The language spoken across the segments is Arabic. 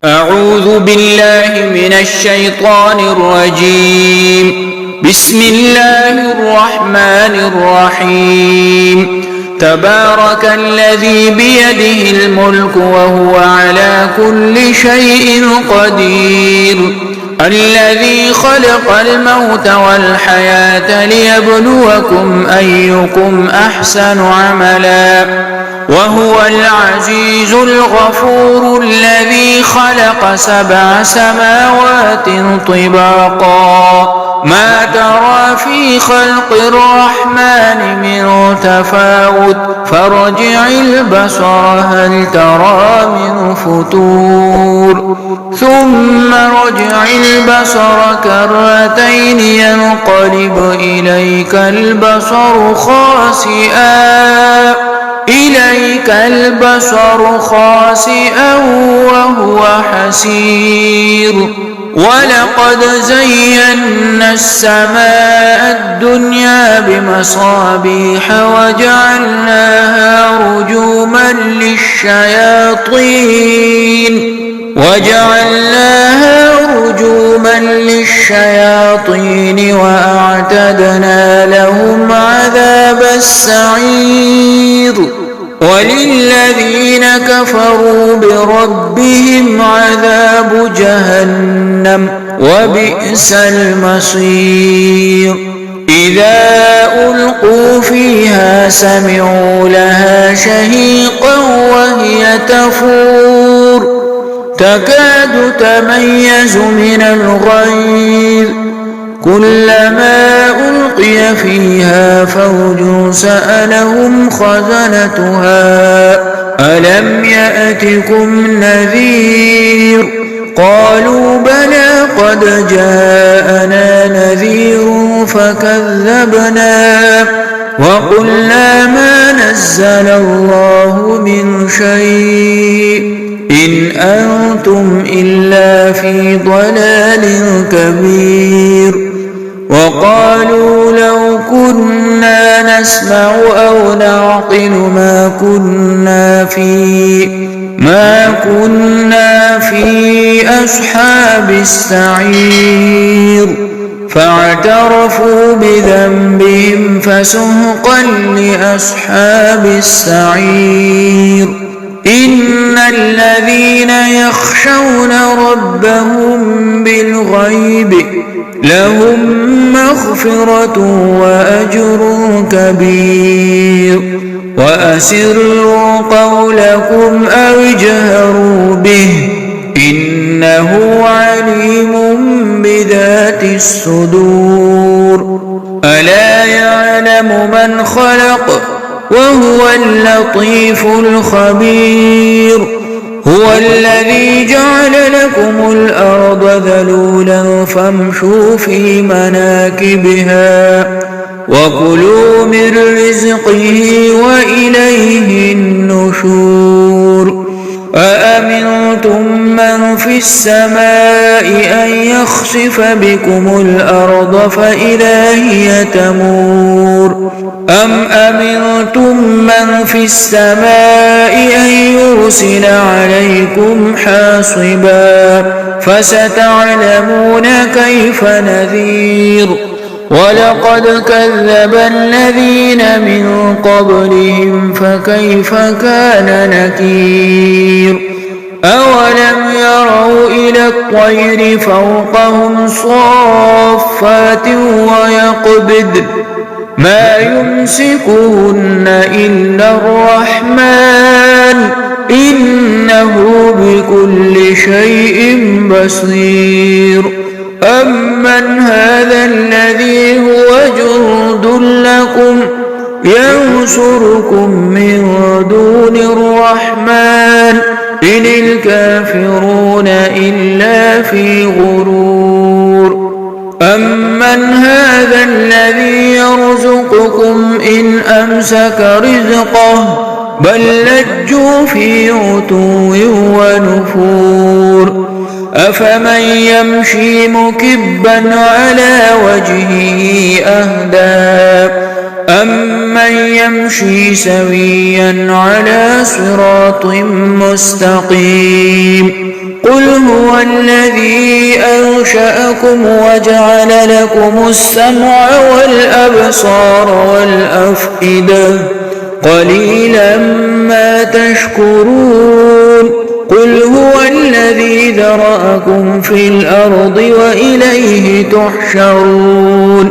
أعوذ بالله من الشيطان الرجيم. بسم الله الرحمن الرحيم. تبارك الذي بيده الملك وهو على كل شيء قدير. الذي خلق الموت والحياة ليبلوكم أيكم أحسن عملا وهو العزيز الغفور. الذي خلق 7 سماوات طباقا ما ترى في خلق الرحمن من تفاوت فارجع البصر هل ترى من فطور ثم رجع البصر كرتين ينقلب إليك البصر خاسئا وهو حسير. ولقد زينا السماء الدنيا بمصابيح وجعلناها رجوما للشياطين وأعتدنا لهم عذاب السعير. وللذين كفروا بربهم عذاب جهنم وبئس المصير. إذا ألقوا فيها سمعوا لها شهيقا وهي تفور تكاد تميز من الغيظ. كلما ألقي فيها فوج سألهم خزنتها ألم يأتكم نذير قالوا بلى قد جاءنا نذير فكذبنا وقلنا ما نزل الله من شيء إن أنتم إلا في ضلال كبير. وقالوا لو كنا نسمع أو نعقل ما كنا في أصحاب السعير. فاعترفوا بذنبهم فسحقا لأصحاب السعير. إن الذين يخشون ربهم بالغيب لهم مغفرة وأجر كبير. وأسروا قولكم أو اجهروا به إنه عليم بذات الصدور. ألا يعلم من خلق وهو اللطيف الخبير. هو الذي جعل لكم الأرض ذلولا فامشوا في مناكبها وكلوا من رزقه وإليه النشور. أأمنتم من في السماء أن يخسف بكم الأرض فإذا هي تمور أم أمنتم من في السماء أن يرسل عليكم حاصبا فستعلمون كيف نذير. ولقد كذب الذين من قبلهم فكيف كان نكير. أولم يروا إلى الطير فوقهم صافات ويقبضن ما يمسكهن إلا الرحمن إنه بكل شيء بصير. أمن هذا الذي هو جند لكم ينصركم من دون الرحمن إن الكافرون إلا في غرور. أمن هذا الذي يرزقكم إن أمسك رزقه بل لجوا في عتو ونفور. أفمن يمشي مكبا على وجهه أهدى أمن يمشي سويا على صراط مستقيم قل هو الذي أنشأكم وجعل لكم السمع والأبصار والأفئدة قليلا ما تشكرون قل هو الذي ذرأكم في الأرض وإليه تحشرون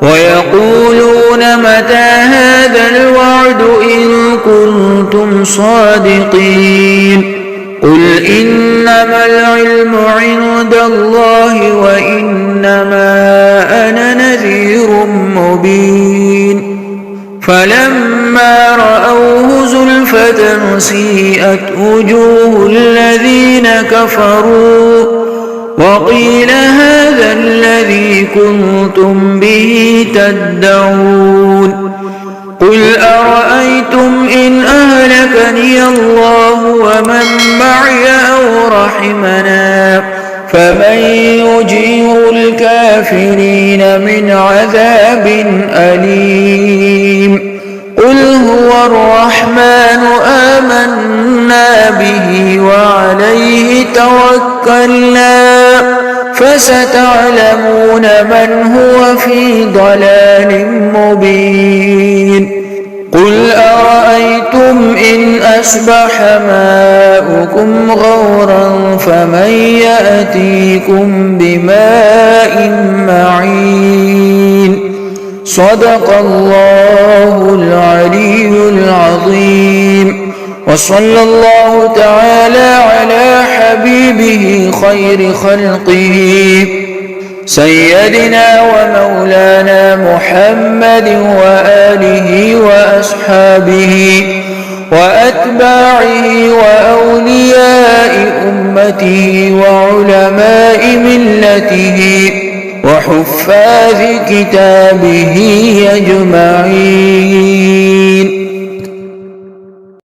ويقولون متى هذا الوعد إن كنتم صادقين قل إنما العلم عند الله وإنما أنا نذير مبين فلما رأوه زلفة سيئت وجوه الذين كفروا وقيل هذا الذي كنتم به تدعون قل أرأيتم إن أهلكني الله ومن معي أو رحمنا فمن يجير الكافرين من عذاب أليم قل هو الرحمن آمنا به وعليه توكلنا فستعلمون من هو في ضلال مبين قل أرأيتم إن أصبح ماؤكم غورا فمن يأتيكم بماء معين صدق الله العلي العظيم وصلى الله تعالى على حبيبه خير خلقه سيدنا ومولانا محمد وآله وأصحابه وأتباعه وأولياء أمته وعلماء ملته وحفاظ كتابه أجمعين